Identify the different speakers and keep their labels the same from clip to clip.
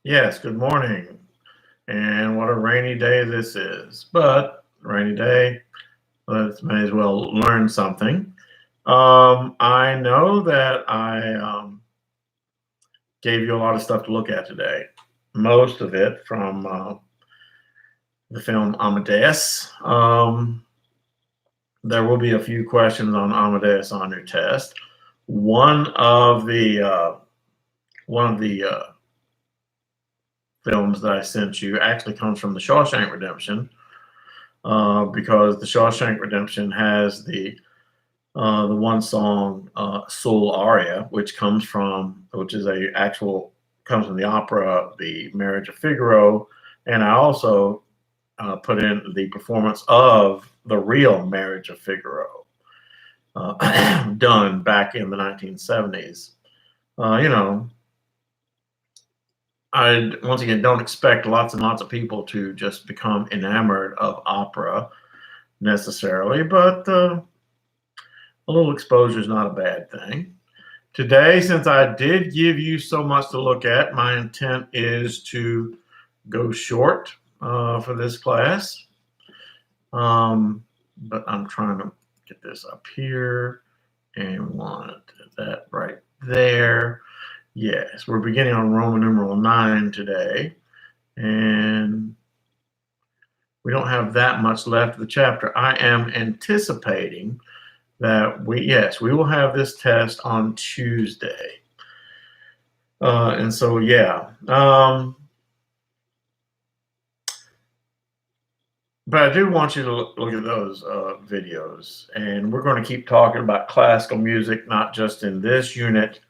Speaker 1: Yes, good morning. And what a rainy day this is. But rainy day, let's may as well learn something. I know that I gave you a lot of stuff to look at today. Most of it from the film Amadeus. There will be a few questions on Amadeus on your test. One of the films that I sent you actually comes from the Shawshank Redemption, because the Shawshank Redemption has the one song Soul Aria, which is comes from the opera The Marriage of Figaro, and I also put in the performance of the real Marriage of Figaro, done back in the 1970s. You know, I once again don't expect lots and lots of people to just become enamored of opera necessarily, but a little exposure is not a bad thing. Today, since I did give you so much to look at, my intent is to go short for this class. But I'm trying to get this up here and want that right there. Yes, we're beginning on Roman numeral 9 today, and we don't have that much left of the chapter. I am anticipating that we will have this test on Tuesday. And so, yeah. But I do want you to look at those videos. And we're going to keep talking about classical music, not just in this unit,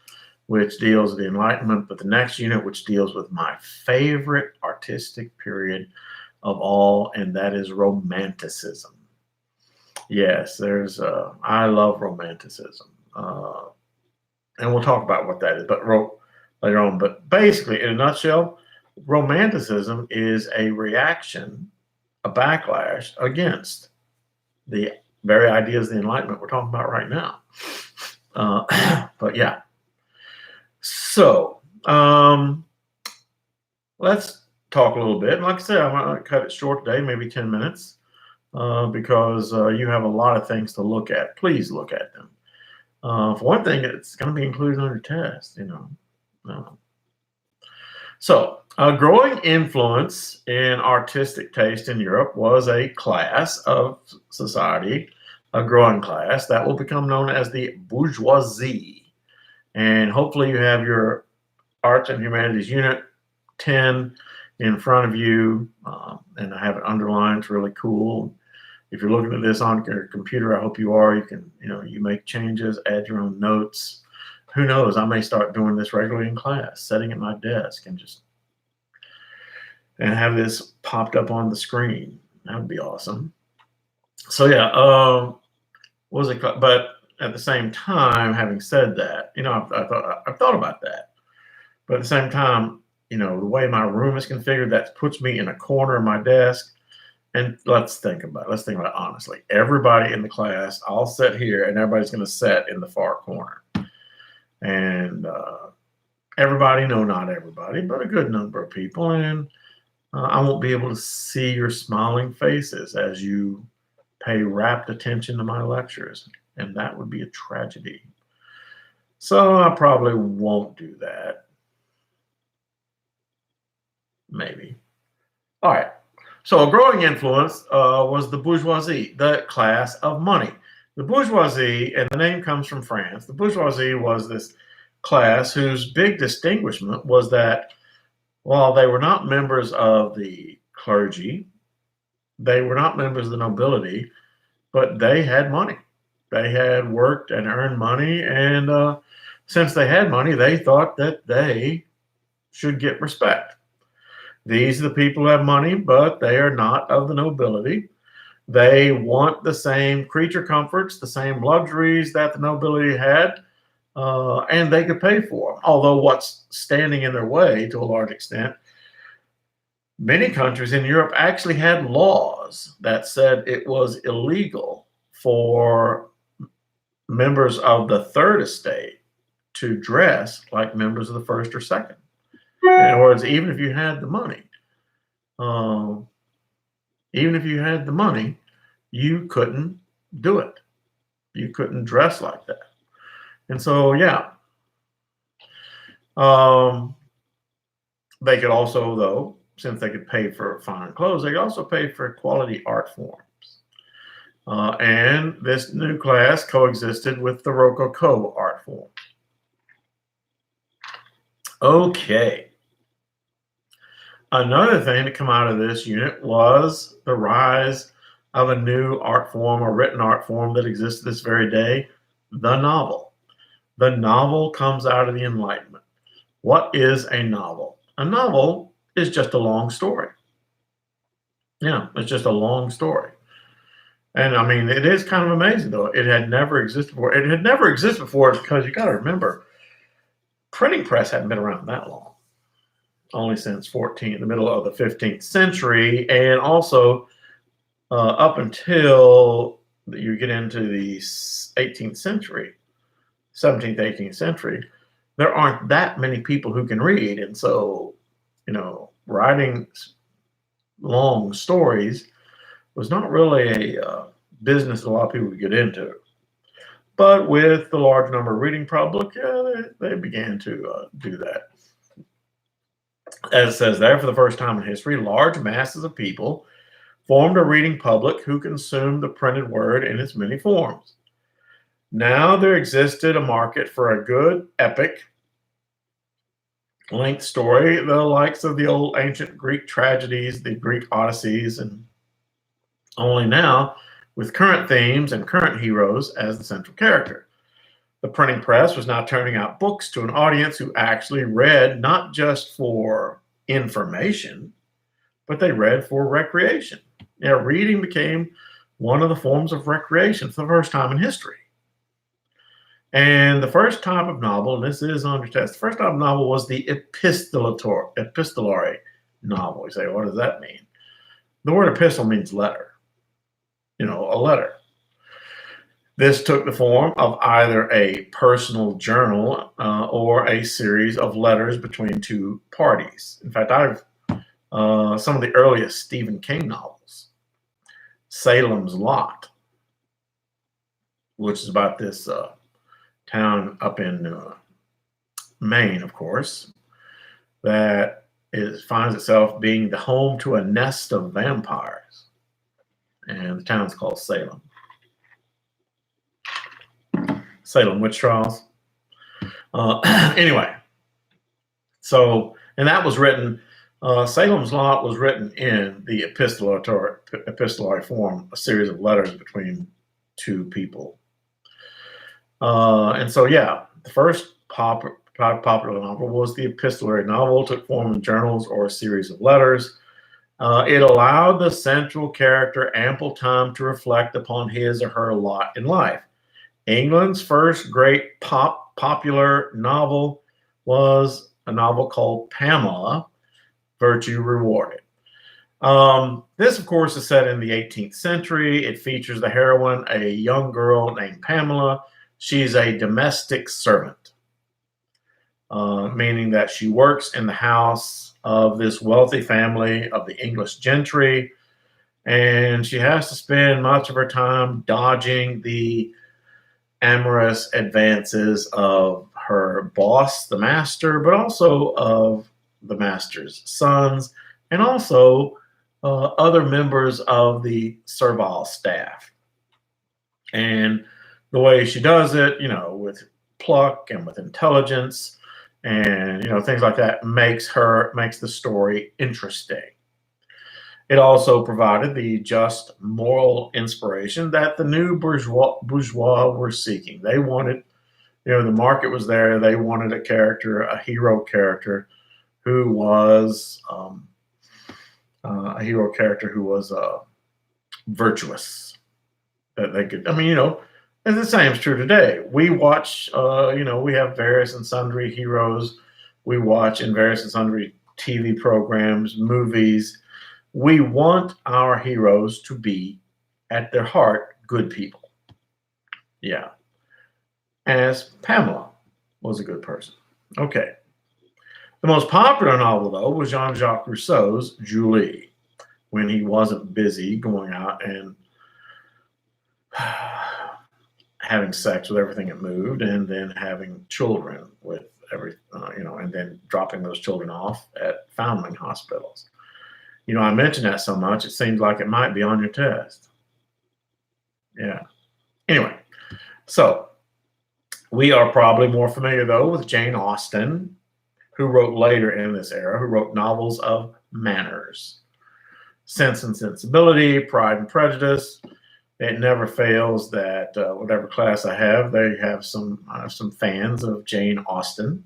Speaker 1: which deals with the Enlightenment, but the next unit, which deals with my favorite artistic period of all, and that is Romanticism. Yes, I love Romanticism. And we'll talk about what that is later on. But basically, in a nutshell, Romanticism is a reaction, a backlash against the very ideas of the Enlightenment we're talking about right now. But yeah. So let's talk a little bit. And like I said, I'm going to cut it short today, maybe 10 minutes, because you have a lot of things to look at. Please look at them. For one thing, it's going to be included on your test, So, a growing influence in artistic taste in Europe was a class of society, a growing class that will become known as the bourgeoisie. And hopefully you have your Arts and Humanities Unit 10 in front of you, and I have it underlined. It's really cool. If you're looking at this on your computer, I hope you are. You can, you make changes, add your own notes. Who knows? I may start doing this regularly in class, sitting at my desk and have this popped up on the screen. That would be awesome. So yeah, what was it called? But at the same time, having said that, I've thought about that. But at the same time, the way my room is configured, that puts me in a corner of my desk. And let's think about it honestly. Everybody in the class, I'll sit here and everybody's going to sit in the far corner. And everybody, no, not everybody, but a good number of people. And I won't be able to see your smiling faces as you pay rapt attention to my lectures. And that would be a tragedy. So I probably won't do that. Maybe. All right. So a growing influence was the bourgeoisie, the class of money. The bourgeoisie, and the name comes from France, the bourgeoisie was this class whose big distinguishment was that while they were not members of the clergy, they were not members of the nobility, but they had money. They had worked and earned money, and since they had money, they thought that they should get respect. These are the people who have money, but they are not of the nobility. They want the same creature comforts, the same luxuries that the nobility had, and they could pay for them. Although what's standing in their way to a large extent, many countries in Europe actually had laws that said it was illegal for members of the third estate to dress like members of the first or second. In other words, even if you had the money, um, you couldn't do it. You couldn't dress like that. And so, yeah, they could also, though, since they could pay for fine clothes, they could also pay for quality art forms. And this new class coexisted with the Rococo art form. Okay. Another thing to come out of this unit was the rise of a new art form, a written art form that exists this very day, the novel. The novel comes out of the Enlightenment. What is a novel? A novel is just a long story. Yeah, it's just a long story. And I mean, it is kind of amazing, though. It had never existed before. It had never existed before because you got to remember, printing press hadn't been around that long. Only since the middle of the 15th century, and also up until you get into the 18th century, 17th, 18th century, there aren't that many people who can read. And so, writing long stories was not really a business a lot of people would get into. But with the large number of reading public, they began to do that. As it says there, for the first time in history, large masses of people formed a reading public who consumed the printed word in its many forms. Now there existed a market for a good epic length story, the likes of the old ancient Greek tragedies, the Greek Odysseys, and only now with current themes and current heroes as the central character. The printing press was now turning out books to an audience who actually read not just for information, but they read for recreation. Reading became one of the forms of recreation for the first time in history. And the first type of novel, and this is under test, the first type of novel was the epistolary novel. You say, what does that mean? The word epistle means letter, a letter. This took the form of either a personal journal or a series of letters between two parties. In fact, I've some of the earliest Stephen King novels, Salem's Lot, which is about this town up in Maine, of course, that finds itself being the home to a nest of vampires. And the town's called Salem. Salem witch trials. Anyway, and that was written, Salem's Lot was written in the epistolary form, a series of letters between two people. And so, the first popular novel was the epistolary novel. It took form in journals or a series of letters. It allowed the central character ample time to reflect upon his or her lot in life. England's first great popular novel was a novel called Pamela, Virtue Rewarded. This, of course, is set in the 18th century. It features the heroine, a young girl named Pamela. She's a domestic servant, meaning that she works in the house of this wealthy family of the English gentry, and she has to spend much of her time dodging the amorous advances of her boss, the master, but also of the master's sons, and also other members of the servile staff. And the way she does it, with pluck and with intelligence and, things like that makes the story interesting. It also provided the just moral inspiration that the new bourgeois were seeking. They wanted, the market was there. They wanted a hero character who was virtuous. That they could, and the same is true today. We watch, we have various and sundry heroes. We watch in various and sundry TV programs, movies. We want our heroes to be, at their heart, good people. Yeah. As Pamela was a good person. Okay. The most popular novel, though, was Jean-Jacques Rousseau's Julie, when he wasn't busy going out and having sex with everything that moved, and then having children with and then dropping those children off at foundling hospitals. I mentioned that so much, it seems like it might be on your test. Yeah. Anyway, so we are probably more familiar, though, with Jane Austen, who wrote later in this era, who wrote novels of manners, Sense and Sensibility, Pride and Prejudice. It never fails that whatever class I have, they have some fans of Jane Austen.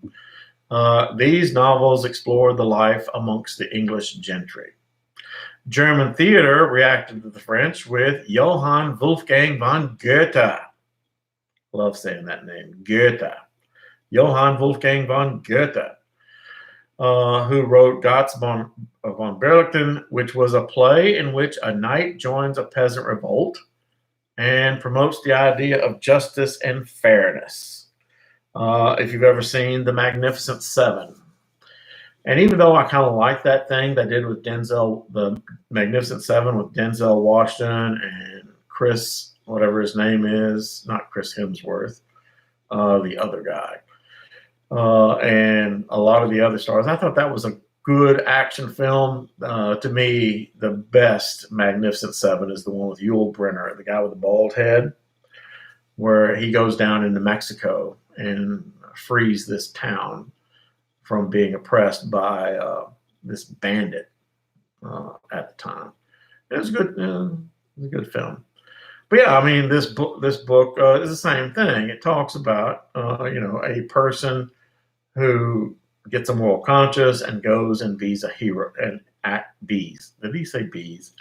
Speaker 1: These novels explore the life amongst the English gentry. German theater reacted to the French with Johann Wolfgang von Goethe. Love saying that name, Goethe. Johann Wolfgang von Goethe, who wrote Gotz von Berlichingen, which was a play in which a knight joins a peasant revolt and promotes the idea of justice and fairness. If you've ever seen The Magnificent Seven, and even though I kind of like that thing they did with Denzel, The Magnificent Seven with Denzel Washington and Chris, whatever his name is, not Chris Hemsworth, the other guy, and a lot of the other stars, I thought that was a good action film. To me, the best Magnificent Seven is the one with Yul Brynner, the guy with the bald head, where he goes down into Mexico and frees this town from being oppressed by this bandit at the time. It was good. It was a good film. But yeah, I mean, this book is the same thing. It talks about a person who gets a moral conscience and goes and bees a hero and bees. Did he say bees?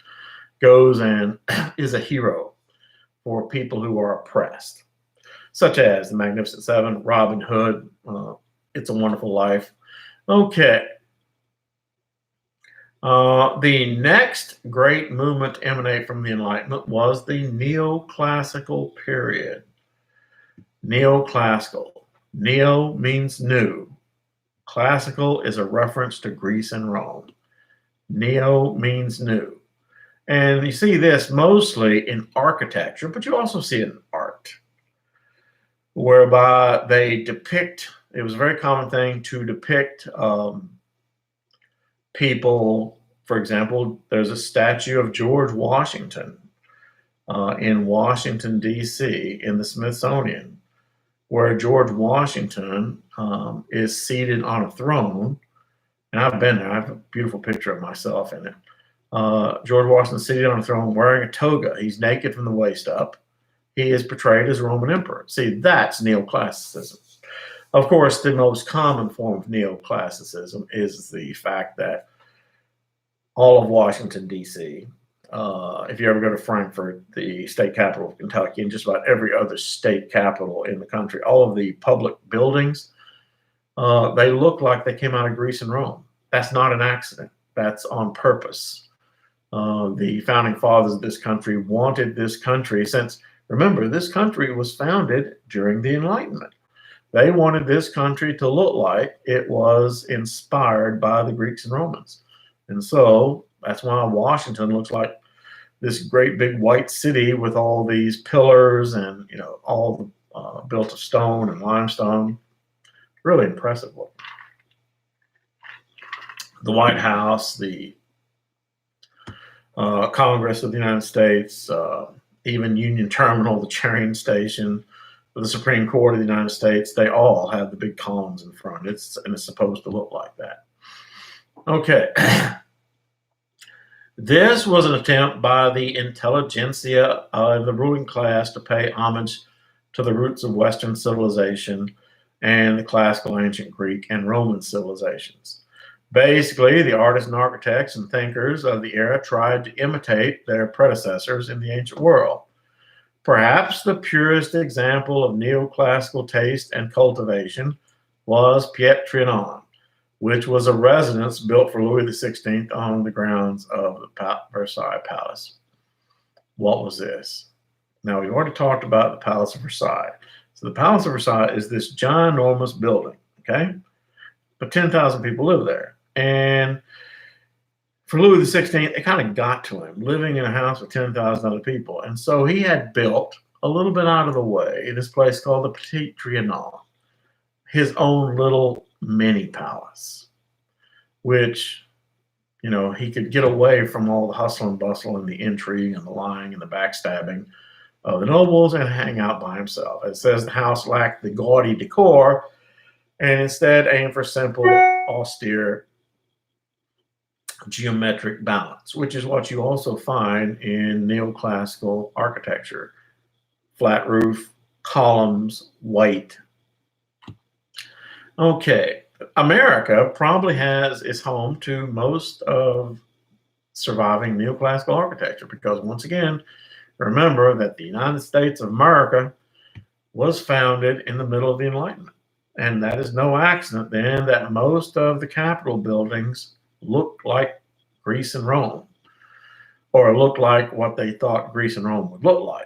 Speaker 1: Goes and is a hero for people who are oppressed, such as The Magnificent Seven, Robin Hood, It's a Wonderful Life. Okay. The next great movement to emanate from the Enlightenment was the Neoclassical period. Neoclassical. Neo means new. Classical is a reference to Greece and Rome. Neo means new. And you see this mostly in architecture, but you also see it in art, whereby they depict, it was a very common thing to depict people. For example, there's a statue of George Washington in Washington, D.C., in the Smithsonian, where George Washington is seated on a throne. And I've been there. I have a beautiful picture of myself in it. George Washington seated on a throne wearing a toga. He's naked from the waist up. He is portrayed as a Roman emperor. See, that's neoclassicism. Of course, the most common form of neoclassicism is the fact that all of Washington, D.C., if you ever go to Frankfurt, the state capital of Kentucky, and just about every other state capital in the country, all of the public buildings, they look like they came out of Greece and Rome. That's not an accident. That's on purpose. The founding fathers of this country wanted this country, since, remember, this country was founded during the Enlightenment. They wanted this country to look like it was inspired by the Greeks and Romans. And so that's why Washington looks like this great big white city with all these pillars and, all built of stone and limestone. Really impressive looking. The White House, the Congress of the United States, even Union Terminal, the train station, the Supreme Court of the United States, they all have the big columns in front. And it's supposed to look like that. Okay. This was an attempt by the intelligentsia of the ruling class to pay homage to the roots of Western civilization and the classical ancient Greek and Roman civilizations. Basically, the artists and architects and thinkers of the era tried to imitate their predecessors in the ancient world. Perhaps the purest example of neoclassical taste and cultivation was Piet Trianon, which was a residence built for Louis XVI on the grounds of the Versailles Palace. What was this? Now, we've already talked about the Palace of Versailles. So the Palace of Versailles is this ginormous building, okay? but 10,000 people live there. And for Louis XVI, it kind of got to him, living in a house with 10,000 other people. And so he had built, a little bit out of the way, this place called the Petit Trianon, his own little mini palace, which, you know, he could get away from all the hustle and bustle and the intrigue and the lying and the backstabbing of the nobles and hang out by himself. It says the house lacked the gaudy decor and instead aimed for simple, austere, geometric balance, which is what you also find in neoclassical architecture. Flat roof, columns, white. Okay, America probably is home to most of surviving neoclassical architecture because, once again, remember that the United States of America was founded in the middle of the Enlightenment. And that is no accident then that most of the Capitol buildings look like Greece and Rome, or look like what they thought Greece and Rome would look like.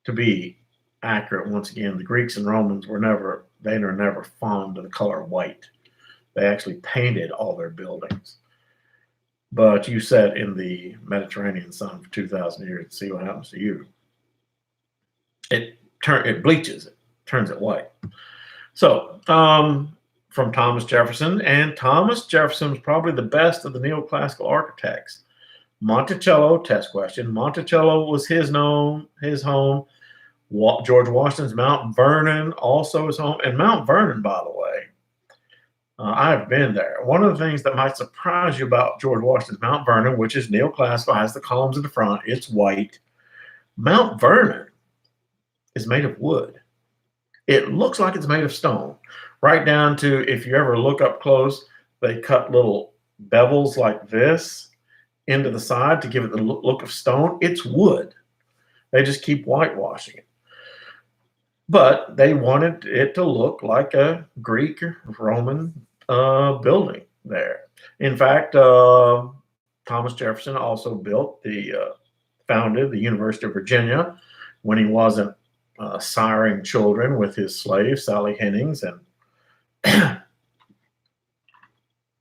Speaker 1: To be accurate, once again, the Greeks and Romans were never fond of the color white. They actually painted all their buildings. But you sat in the Mediterranean sun for 2,000 years and see what happens to you. It bleaches it, turns it white. So, from Thomas Jefferson, and Thomas Jefferson was probably the best of the neoclassical architects. Monticello, test question. Monticello was his home. George Washington's Mount Vernon also his home. And Mount Vernon, by the way, I've been there. One of the things that might surprise you about George Washington's Mount Vernon, which is neoclassical, has the columns in the front, it's white. Mount Vernon is made of wood. It looks like it's made of stone, right down to, if you ever look up close, they cut little bevels like this into the side to give it the look of stone. It's wood. They just keep whitewashing it. But they wanted it to look like a Greek or Roman building there. In fact, Thomas Jefferson also founded the University of Virginia when he wasn't siring children with his slave, Sally Hennings, and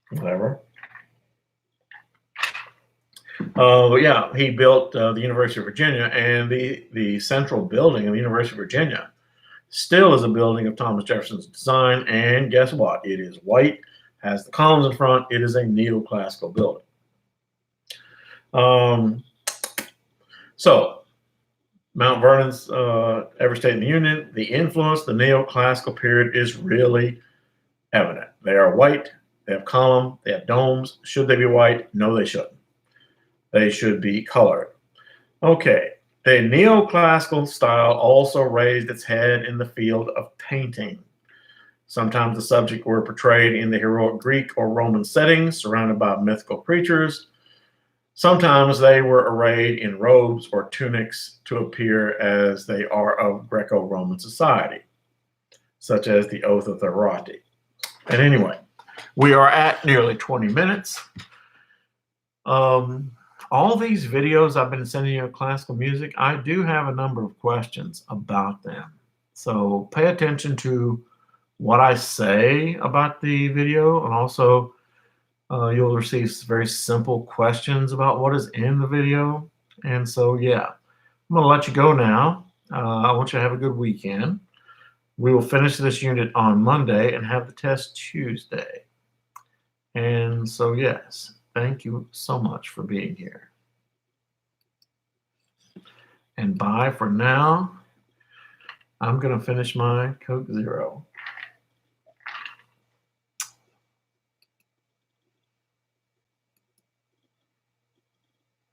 Speaker 1: whatever. But yeah, he built the University of Virginia, and the central building of the University of Virginia still is a building of Thomas Jefferson's design. And guess what? It is white, has the columns in front. It is a neoclassical building. So Mount Vernon's every state in the Union, the influence, the neoclassical period is really evident. They are white, they have column, they have domes. Should they be white? No, they shouldn't. They should be colored. Okay, the neoclassical style also raised its head in the field of painting. Sometimes the subject were portrayed in the heroic Greek or Roman settings, surrounded by mythical creatures. Sometimes they were arrayed in robes or tunics to appear as they are of Greco-Roman society, such as the Oath of the Herati. And anyway, we are at nearly 20 minutes. All these videos I've been sending you of classical music, I do have a number of questions about them. So pay attention to what I say about the video, and also you'll receive very simple questions about what is in the video. And so, yeah, I'm going to let you go now. I want you to have a good weekend. We will finish this unit on Monday and have the test Tuesday. And so, yes, thank you so much for being here. And bye for now. I'm going to finish my Coke Zero.